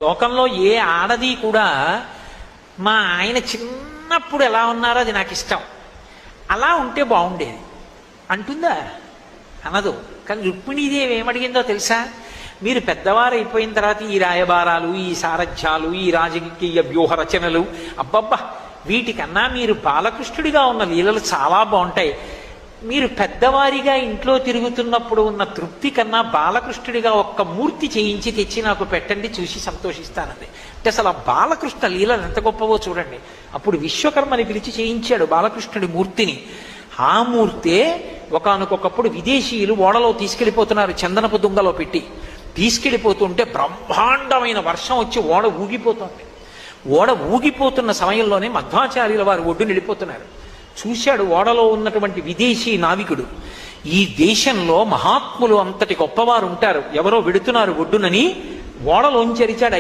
లోకంలో ఏ ఆడది కూడా మా ఆయన చిన్నప్పుడు ఎలా ఉన్నారో అది నాకు ఇష్టం, అలా ఉంటే బాగుండేది అంటుందా? అనదు. కానీ రుక్మిణీదేవి ఏమడిగిందో తెలుసా? మీరు పెద్దవారు అయిపోయిన తర్వాత ఈ రాయబారాలు, ఈ సారథ్యాలు, ఈ రాజకీయ వ్యూహ రచనలు, అబ్బబ్బా వీటికన్నా మీరు బాలకృష్ణుడిగా ఉన్న లీలలు చాలా బాగుంటాయి. మీరు పెద్దవారిగా ఇంట్లో తిరుగుతున్నప్పుడు ఉన్న తృప్తి కన్నా బాలకృష్ణుడిగా ఒక్క మూర్తి చేయించి తెచ్చి నాకు పెట్టండి, చూసి సంతోషిస్తానండి. అంటే అసలు ఆ బాలకృష్ణ లీలలు ఎంత గొప్పవో చూడండి. అప్పుడు విశ్వకర్మని పిలిచి చేయించాడు బాలకృష్ణుడి మూర్తిని. ఆ మూర్తే ఒకానొకప్పుడు విదేశీయులు ఓడలో తీసుకెళ్ళిపోతున్నారు, చందనపు దుంగలో పెట్టి తీసుకెళ్ళిపోతుంటే బ్రహ్మాండమైన వర్షం వచ్చి ఓడ ఊగిపోతుంది. ఓడ ఊగిపోతున్న సమయంలోనే మధ్వాచార్యుల వారు ఒడ్డున వెళ్ళిపోతున్నారు. చూశాడు ఓడలో ఉన్నటువంటి విదేశీ నావికుడు, ఈ దేశంలో మహాత్ములు అంతటి గొప్పవారు ఉంటారు, ఎవరో వెడుతున్నారు ఒడ్డునని ఓడలోంచి అరిచాడు,